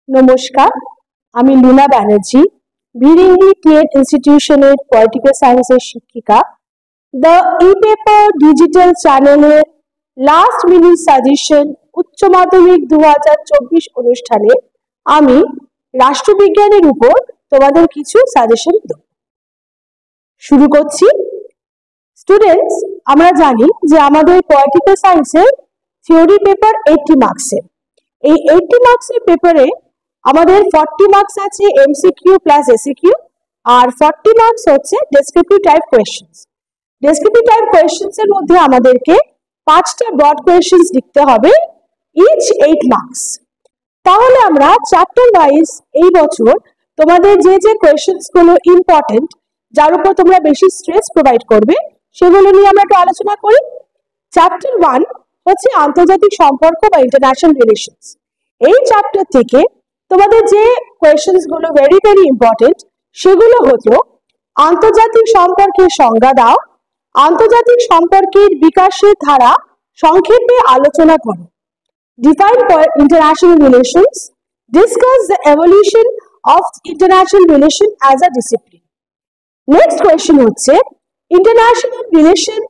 নমস্কার, আমি Luna Banerjee, Bhiringi টিএড ইনস্টিটিউশনের political সায়েন্সের শিক্ষিকা। দ্য ই-পেপার ডিজিটাল চ্যানেলের লাস্ট মিনিট সাজেশন উচ্চ মাধ্যমিক 2024 অনুষ্ঠানে আমি রাষ্ট্রবিজ্ঞানের উপর তোমাদের কিছু সাজেশন দেব। শুরু করছি। স্টুডেন্টস, আমরা জানি যে আমাদের পলিটিক্যাল সায়েন্সের থিওরি পেপার 80 মার্কসের। এই 80 মার্কসের পেপারে আমাদের 40 মার্কস আছে এমসিকিউ প্লাস এসিকিউ, আর 40 মার্কস হচ্ছে descriptive type questions. Descriptive type questions এর মধ্যে আমাদেরকে 5টা ব্রড কোয়েশ্চেন্স লিখতে হবে, ইচ 8 মার্কস। তাহলে আমরা চ্যাপ্টার ওয়াইজ এই বছর তোমাদের যে যে কোয়েশ্চেন্স গুলো ইম্পর্টেন্ট, যার উপর তোমরা বেশি স্ট্রেস প্রোভাইড করবে, সেগুলো নিয়ে আমরা একটু আলোচনা করি। চ্যাপ্টার 1 হচ্ছে আন্তর্জাতিক সম্পর্ক বা ইন্টারন্যাশনাল রিলেশনস। এই চ্যাপ্টার থেকে তোমাদের যে কোয়েশ্চেন্স গুলো ভেরি ভেরি ইম্পর্টেন্ট, সেগুলো হলো আন্তর্জাতিক সম্পর্কের সংজ্ঞা দাও, আন্তর্জাতিক সম্পর্কের বিকাশের ধারা সংক্ষেপে আলোচনা করো, define international relations, discuss the evolution of international relation as a discipline. Next question হচ্ছে ইন্টারন্যাশনাল রিলেশন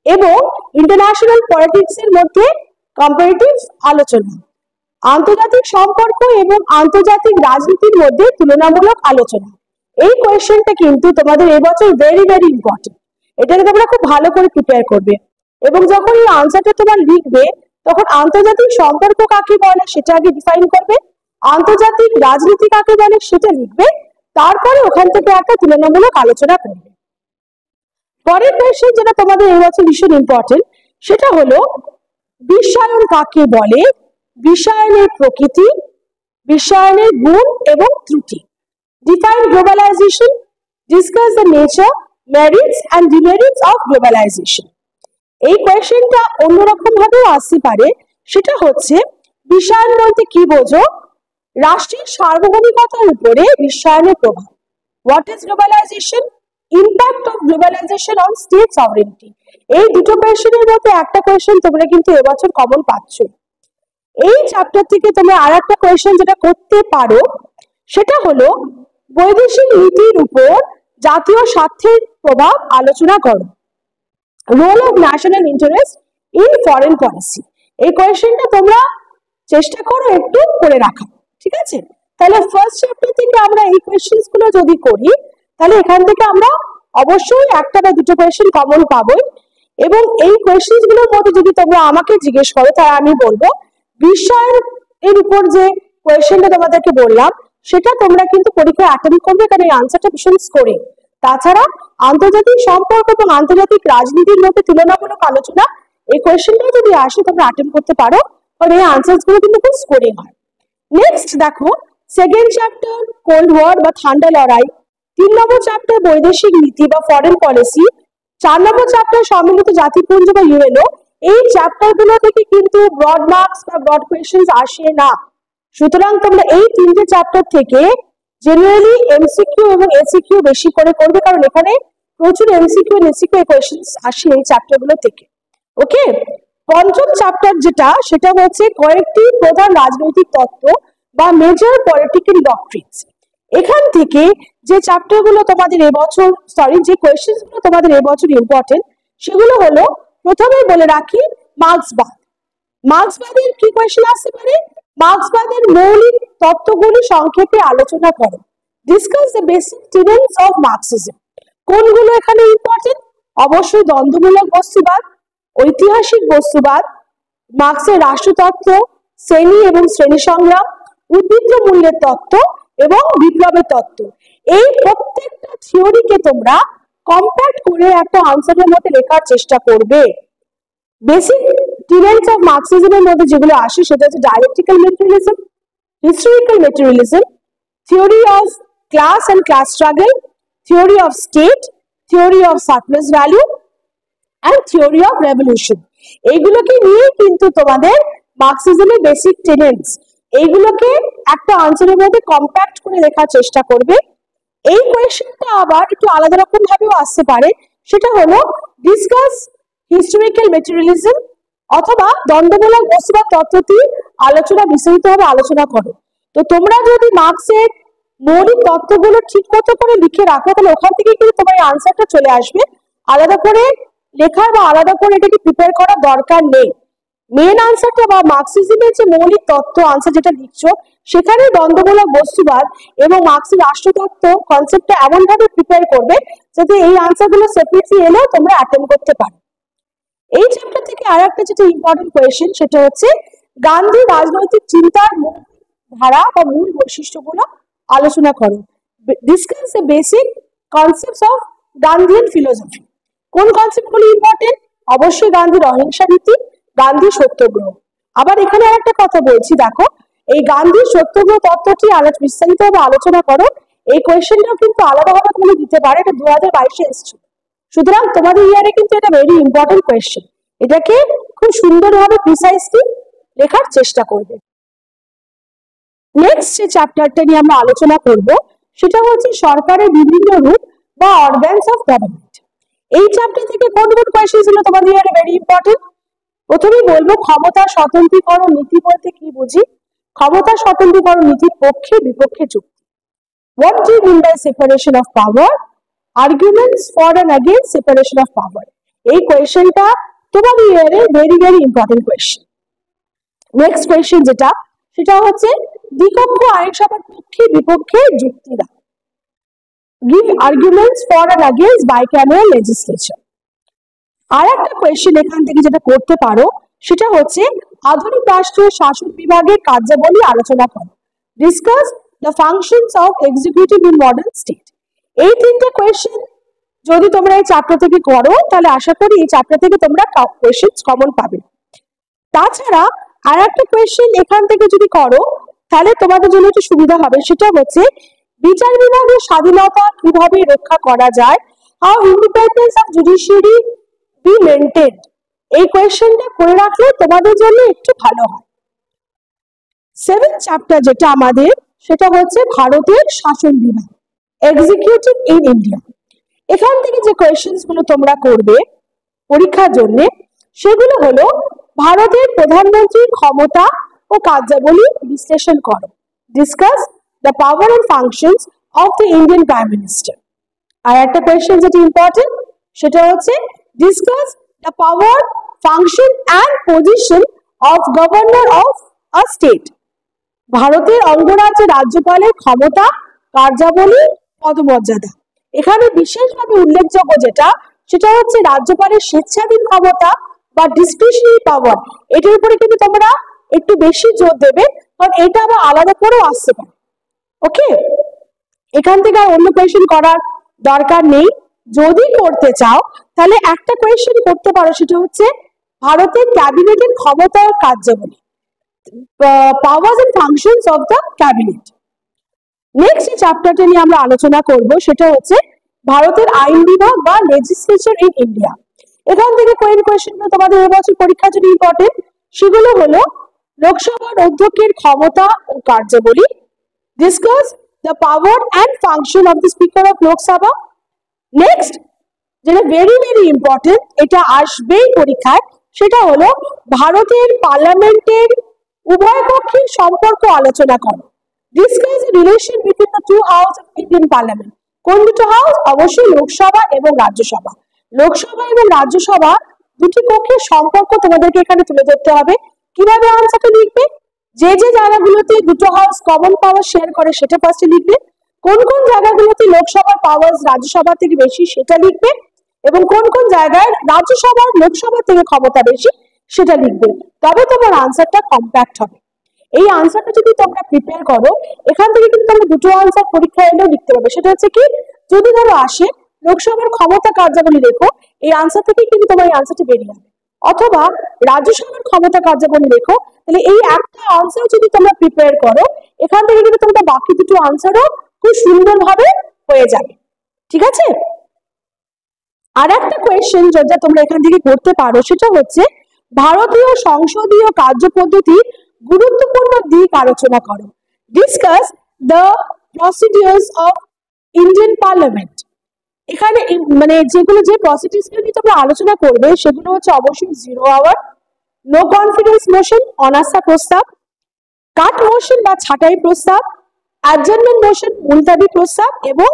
এবং ইন্টারন্যাশনাল পলিটিক্স এর মধ্যে কম্পারেটিভ আলোচনা, আন্তর্জাতিক সম্পর্ক এবং আন্তর্জাতিক রাজনীতির মধ্যে তুলনামূলক আলোচনা। এই কোয়েশ্চেনটা কিন্তু তোমাদের এবছর ভেরি ভেরি ইম্পর্টেন্ট। এটাকে তোমরা খুব ভালো করে প্রিপেয়ার করবে, এবং যখন এই আনসারটা তোমরা লিখবে তখন আন্তর্জাতিক সম্পর্ক কাকে বলে সেটা আগে ডিফাইন করবে, আন্তর্জাতিক রাজনীতি কাকে বলে সেটা লিখবে, তারপরে ওখান থেকে একটা তুলনামূলক আলোচনা করবে। পরের কোয়েশ্চেন যেটা তোমাদের এই বছর ভীষণ ইম্পর্টেন্ট, সেটা হলো বিশ্বায়ন কাকে বলে, বিশ্বায়নের প্রকৃতি, বিশ্বায়নের গুণ এবং ত্রুটি। Define globalization, discuss the nature, merits and demerits of globalization. এই কোয়েশ্চেনটা অন্যরকম ভাবেও আসতে পারে, সেটা হচ্ছে বিশ্বায়ন বলতে কি বোঝো, রাষ্ট্রের সার্বভৌমিকতার উপরে বিশ্বায়নের প্রভাব। What is globalization, impact of globalization on state sovereignty. এই দুটো কোয়েশ্চেনের মধ্যে একটা কোয়েশ্চেন তোমরা কিন্তু এবছর কমন পাচ্ছ। এই চ্যাপ্টার থেকে তোমরা আর একটা কোয়েশ্চেন যেটা করতে পারো, সেটা হলো বৈদেশিক নীতির উপর জাতীয় স্বার্থের প্রভাব আলোচনা করো, role of national interest in foreign policy. এই কোয়েশ্চেনটা তোমরা চেষ্টা করো একটু করে রাখা, ঠিক আছে? তাহলে ফার্স্ট চ্যাপ্টার থেকে আমরা এই কোয়েশ্চেন্স গুলো যদি করি, তাহলে এখান থেকে আমরা অবশ্যই একটা বা দুটো কোয়েশ্চেন কমন পাবোই। এবং এই কোয়েশ্চেন্স গুলোর মধ্যে যদি তোমরা আমাকে জিজ্ঞেস করো, তাহলে আমি বলবো বিশ্বায়ন এর উপর যে কোয়েশ্চেনটা তোমাদেরকে বললাম, সেটা তোমরা কিন্তু পরীক্ষায় অ্যাটেন্ড করবে, কারণ এই আনসারটা ভীষণ স্কোরিং। তাছাড়া আন্তর্জাতিক সম্পর্ক এবং আন্তর্জাতিক রাজনীতির মধ্যে তুলনামূলক আলোচনা, এই কোয়েশ্চেনটাও যদি আসে তোমরা অ্যাটেন্ড করতে পারো, কারণ এই আনসার গুলো কিন্তু খুব স্কোরিং হয়। নেক্সট দেখো, সেকেন্ড চ্যাপ্টার কোল্ড ওয়ার বা ঠান্ডা লড়াই, 3 নম্বর চ্যাপ্টার বৈদেশিক নীতি বা ফরেন পলিসি, 4 নম্বর চ্যাপ্টার সম্মিলিত জাতিপুঞ্জ বা ইউএনও। এই চ্যাপ্টার গুলো থেকে কিন্তু ব্রড মার্কস বা ব্রড কোয়েশ্চেন্স আসে না। সুতরাং তোমরা এই 3টে চ্যাপ্টার থেকে জেনারেলি এমসিকিউ এবং এসিকিউ বেশি করে করবে, কারণ এখানে প্রচুর এমসিকিউ এবং এসিকিউ কোয়েশ্চেন্স আসে এই চ্যাপ্টার গুলো থেকে। ওকে, পঞ্চম চ্যাপ্টার যেটা, সেটা হচ্ছে কয়েকটি প্রধান রাজনৈতিক তত্ত্ব বা মেজর পলিটিক্যাল ডক্ট্রিনস। এখান থেকে যে চ্যাপ্টার গুলো তোমাদের এবছর যে কোয়েশ্চেন্স গুলো তোমাদের এবছর ইম্পর্টেন্ট, সেগুলো হলো, প্রথমে বলে রাখি মার্ক্সবাদ। মার্ক্সবাদের কি কোয়েশ্চেন আসতে পারে, মার্ক্সবাদের মৌলিক তত্ত্বগুলি সংক্ষেপে আলোচনা করো, discuss the basic tenets of Marxism. কোনগুলো এখানে ইম্পর্টেন্ট, অবশ্যই দ্বন্দ্বমূলক বস্তুবাদ, ঐতিহাসিক বস্তুবাদ, মার্ক্সের রাষ্ট্রতত্ত্ব, শ্রেণী এবং শ্রেণী সংগ্রাম, উদ্ভিদ মূল্যের তত্ত্ব এবং বিপ্লবের তত্ত্ব। এই প্রত্যেকটা থিওরিকে তোমরা কম্প্যাক্ট করে একটা আনসারের মধ্যে লেখার চেষ্টা করবে। বেসিক টেনেটস অফ মার্কসিজমের মধ্যে যেগুলো আসে, সেটা হচ্ছে dialectical materialism, historical materialism, theory of class and class struggle, theory of state, theory of surplus value and theory of revolution. এইগুলোকে নিয়ে কিন্তু তোমাদের মার্কসিজমের বেসিক টেনেটস, এইগুলোকে একটা আনসারের মধ্যে কম্প্যাক্ট করে লেখার চেষ্টা করবে। এই কোয়েশ্চেনটা আবার একটু আলাদা রকম ভাবেও আসতে পারে, সেটা হলো ডিসকাস হিস্টোরিক্যাল মেটেরিয়ালিজম অথবা দ্বন্দ্বমূলক বস্তুবাদ তত্ত্বটি বিস্তারিতভাবে আলোচনা করো। তো তোমরা যদি মার্কসের মৌলিক তত্ত্বগুলো ঠিক মতো করে লিখে রাখো তাহলে ওখান থেকে কিন্তু তোমার এই আনসারটা চলে আসবে। আলাদা করে লেখার বা আলাদা করে এটাকে প্রিপেয়ার করার দরকার নেই। মেন আনসারটা বা মার্কসিজমের যে মৌলিক তত্ত্ব আনসার যেটা লিখছো সেখানে দ্বন্দ্বমূলক বস্তুবাদ এবং মার্কসের রাষ্ট্রতত্ত্ব কনসেপ্টটা এমন ভাবে প্রিপেয়ার করবে যাতে এই আনসারগুলো সেপারেটলি এলেও তোমরা অ্যাটেম্প করতে পারো। এই চ্যাপ্টার থেকে আর একটা যেটা ইম্পর্টেন্ট কোয়েশ্চেন সেটা হচ্ছে গান্ধী রাজনৈতিক চিন্তার মূল ধারা বা মূল বৈশিষ্ট্যগুলো আলোচনা করো। Discuss the basic concepts of Gandhian philosophy. কোন কনসেপ্টগুলো ইম্পর্টেন্ট? অবশ্যই গান্ধীর অহিংসা নীতি, গান্ধী সত্যগ্রহ। আবার এখানে আরেকটা কথা বলছি, দেখো এই গান্ধীর সত্যগ্রহ তত্ত্বটি বিস্তারিতভাবে আলোচনা করো। এই কোয়েশ্চেনটাও কিন্তু আলাদাভাবে তুমি দিতে পারো, এটা 2022-এ এসেছিল। সুতরাং তোমাদের ইয়ারে কিন্তু এটা ভেরি ইম্পর্টেন্ট কোয়েশ্চেন, এটাকে খুব সুন্দরভাবে প্রিসাইজলি লেখার চেষ্টা করবে। নেক্সট যে চ্যাপ্টারটা নিয়ে আমরা আলোচনা করব সেটা হচ্ছে সরকারের বিভিন্ন রূপ বা অর্গানস অফ গভর্নমেন্ট। এই চ্যাপ্টার থেকে কোন কোন কোয়েশ্চেন ছিল তোমাদের ইয়ারে ভেরি ইম্পর্টেন্ট? প্রথমেই বলবো ক্ষমতা স্বতন্ত্রীকরণ নীতি বলতে কি বুঝি। ক্ষমতা স্বতন্ত্রীকরণ নীতির পক্ষে বিপক্ষে যুক্তি। What do you mean by separation of power? Arguments for and against separation of power. এই কোয়েশ্চেনটা তোমাদের ইয়ারে very very important question. Next question যেটা সেটা হচ্ছে দ্বিকক্ষ আইনসভার পক্ষে বিপক্ষে যুক্তি দাও। Give arguments for and against bicameral legislature. আর একটা কোয়েশ্চেন এখান থেকে যেটা করতে পারো সেটা হচ্ছে আধুনিক রাষ্ট্রীয় শাসন বিভাগের কার্যাবলী আলোচনা করো। Discuss the functions of executive in modern state. এই তিনটে কোয়েশ্চেন যদি তোমরা এই চ্যাপ্টার থেকে করো তাহলে আশা করি এই চ্যাপ্টার থেকে তোমরা কোয়েশ্চেন কমন পাবে। তাছাড়া আর একটা কোয়েশ্চেন এখান থেকে যদি করো তাহলে তোমাদের জন্য একটু সুবিধা হবে, সেটা হচ্ছে বিচার বিভাগের স্বাধীনতা কিভাবে রক্ষা করা যায়, how independence of judiciary be maintained. এই কোয়েশ্চেনটা করে রাখলে তোমাদের জন্য একটু ভালো হয়। 7th চ্যাপ্টার যেটা আমাদের সেটা হচ্ছে ভারতের শাসন বিভাগ, এক্সিকিউটিভ ইন ইন্ডিয়া। এখান থেকে যে কোয়েশ্চেন্স গুলো তোমরা করবে পরীক্ষার জন্য সেগুলো হলো ভারতের প্রধানমন্ত্রীর ক্ষমতা ও কার্যাবলী বিশ্লেষণ করো। Discuss the power and functions of the Indian prime minister. আর একটা কোয়েশ্চেন যেটা ইম্পর্টেন্ট সেটা হচ্ছে discuss the power, function and position of governor of a state. ভারতের অঙ্গরাজ্যের রাজ্যপালের ক্ষমতা, কার্যাবলী, পদমর্যাদা। এখানে বিশেষভাবে উল্লেখযোগ্য যেটা সেটা হচ্ছে রাজ্যপালের স্বেচ্ছাধীন ক্ষমতা বা ডিসক্রিশনারি পাওয়ার। এটার উপরে কিন্তু তোমরা একটু বেশি জোর দেবে, কারণ এটা আবার আলাদা করেও আসতে পারে। ওকে, এখান থেকে আর অন্য কোয়েশ্চেন করার দরকার নেই। যদি করতে চাও তাহলে একটা কোয়েশ্চেন করতে পারো, সেটা হচ্ছে ভারতের ক্যাবিনেটের ক্ষমতা ও কার্যাবলী, powers and functions of the cabinet. Next যে চ্যাপ্টারটা নিয়ে আমরা আলোচনা করব সেটা হচ্ছে ভারতের আইন বিভাগ বা লেজিসলেচার ইন ইন্ডিয়া। এখান থেকে কোন কোয়েশ্চেনগুলো তোমাদের এবছর পরীক্ষার জন্য ইম্পর্টেন্ট সেগুলো হলো লোকসভার অধ্যক্ষের ক্ষমতা ও কার্যাবলী। Discuss the power and function of the speaker of Lok Sabha. Next যেটা ভেরি ভেরি ইম্পর্টেন্ট, এটা আসবেই পরীক্ষায়, সেটা হলো ভারতের পার্লামেন্টের উভয় পক্ষের সম্পর্ক আলোচনা করো। Discuss the relation between the to house of Indian parliament. কোন দুটো হাউস? অবশ্যই লোকসভা এবং রাজ্যসভা। লোকসভা এবং রাজ্যসভা দুটি পক্ষের সম্পর্ক তোমাদেরকে এখানে তুলে ধরতে হবে। কিভাবে আনসারটা লিখবে? যে যে জায়গাগুলোতে দুটো হাউস কমন পাওয়ার শেয়ার করে সেটা ফার্স্টে লিখবে। কোন কোন জায়গাগুলোতে লোকসভার পাওয়ার রাজ্যসভা থেকে বেশি সেটা লিখবে, এবং কোন কোন জায়গায় রাজ্যসভার লোকসভা থেকে ক্ষমতা বেশি সেটা লিখবে। তবে তোমার আনসারটা কম্প্যাক্ট হবে। এই আনসারটা যদি তোমরা প্রিপেয়ার করো এখান থেকে কিন্তু তোমরা দুটো আনসার পরীক্ষা এলেও লিখতে পারবে। সেটা হচ্ছে কি, যদি ধরো আসে লোকসভার ক্ষমতা কার্যাবলী লেখো, এই আনসার থেকে কিন্তু তোমার এই আনসারটা বেরিয়ে যাবে। অথবা রাজ্যসভার ক্ষমতা কার্যাবলী লেখো, তাহলে এই একটা আনসার যদি তোমরা প্রিপেয়ার করো এখান থেকে কিন্তু তোমরা বাকি দুটো আনসারও খুব সুন্দরভাবে হয়ে যাবে। ঠিক আছে? আর একটা কোয়েশ্চেন যেটা তোমরা এখান থেকে করতে পারো সেটা হচ্ছে ভারতীয় সংসদীয় কার্যপদ্ধতির গুরুত্বপূর্ণ দিক আলোচনা করো। Discuss the procedures of Indian parliament. এখানে মানে যেগুলো যে প্রসিডিউরস নিয়ে তোমরা আলোচনা করবে সেগুলো হচ্ছে অবশ্যই 0 আওয়ার, নো কনফিডেন্স মোশন, অনাস্থা প্রস্তাব, কাট মোশন বা ছাঁটাই প্রস্তাব, অ্যাডজার্নমেন্ট মোশন মুলতাবি প্রস্তাব এবং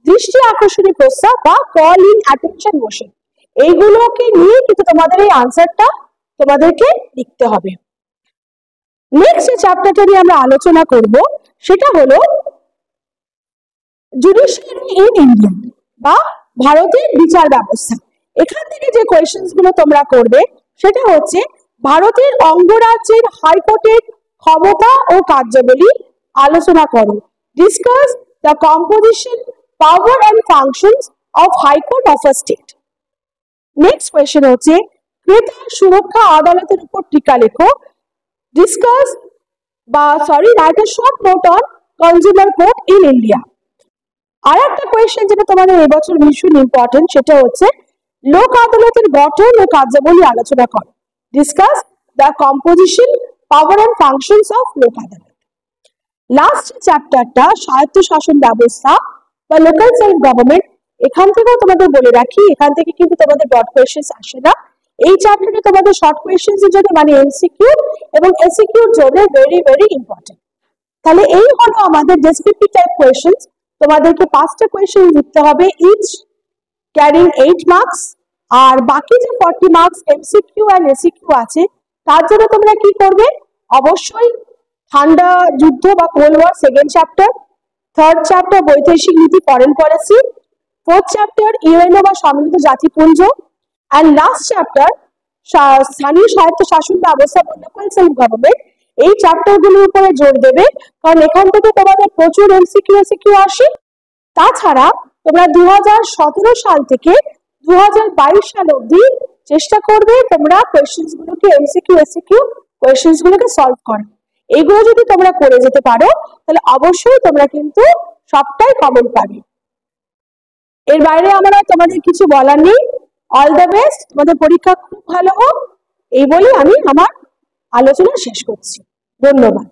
দৃষ্টি আকর্ষণী প্রস্তাব বা কল ইন অ্যাটেনশন মোশন, এইগুলোকে নিয়ে কিন্তু তোমাদের এই আনসারটা তোমাদেরকে লিখতে হবে। নেক্সট যে চ্যাপ্টারটা নিয়ে আমরা আলোচনা করব সেটা হলো জুডিশিয়ারি ইন ইন্ডিয়া বা ভারতের বিচার ব্যবস্থা। এখান থেকে যে কোয়েশ্চেন্স গুলো তোমরা করবে সেটা হচ্ছে ভারতের অঙ্গরাজ্যের হাইকোর্টের ক্ষমতা ও কার্যাবলী আলোচনা করো। Discuss the composition, power and functions of high court of a state. Next question হচ্ছে ক্রেতা সুরক্ষা আদালতের উপর টিকা লেখো। Discuss write a short note on consumer court in India. আর একটা কোয়েশ্চেন যেটা তোমাদের এবছর ভীষণ ইম্পর্টেন্ট সেটা হচ্ছে লোক আদালতের গঠন ও কার্যাবলী আলোচনা করো। Discuss the composition, power and functions of লোক আদালত। লাস্ট চ্যাপ্টারটা স্বায়ত্তশাসন ব্যবস্থা বা লোকাল সেলফ গভর্নমেন্ট, এখান থেকেও তোমাদের বলে রাখি এখান থেকে কিন্তু তোমাদের ডট কোয়েশ্চেন্স আসে না। এই চ্যাপ্টারে তোমাদের শর্ট কোয়েশ্চেন্স এর জন্য মানে এমসিকিউ এবং এসিকিউর জন্য ভেরি ভেরি ইম্পর্টেন্ট। তাহলে এই হলো আমাদের ডেসক্রিপটিভ টাইপ কোয়েশ্চেন্স। তোমাদেরকে 5টা কোয়েশ্চেন লিখতে হবে, ইচ ক্যারিং 8 মার্কস। আর বাকি যে 40 মার্কস এমসিকিউ আর এসিকিউ আছে তার জন্য তোমরা কি করবে, অবশ্যই ঠান্ডা যুদ্ধ বা cold war second chapter, third chapter বৈদেশিক নীতি foreign policy, fourth chapter UNO বা সম্মিলিত জাতিপুঞ্জ, অ্যান্ড লাস্ট চ্যাপ্টার স্থানীয় স্বায়ত্তশাসন ব্যবস্থা বা লোকাল সেলফ গভর্নমেন্ট। এই চ্যাপ্টার গুলোর উপরে জোর দেবে কারণ এখান থেকে তোমাদের প্রচুর এমসিকিউ এসিকিউ আসে। তাছাড়া তোমরা 2017 সাল থেকে 2022 সাল অবধি চেষ্টা করবে তোমরা কোয়েশ্চেন্স গুলোকে এমসিকিউ এসিকিউ কোয়েশ্চেন্স গুলোকে সলভ করো। এইগুলো যদি তোমরা করে যেতে পারো তাহলে অবশ্যই তোমরা কিন্তু সবটাই কমন পাবে। এর বাইরে আমরা তোমাদের কিছু বলার নেই। অল দ্য বেস্ট, তোমাদের পরীক্ষা খুব ভালো হোক এই বলে আমি আমার আলোচনা শেষ করছি। ধন্যবাদ।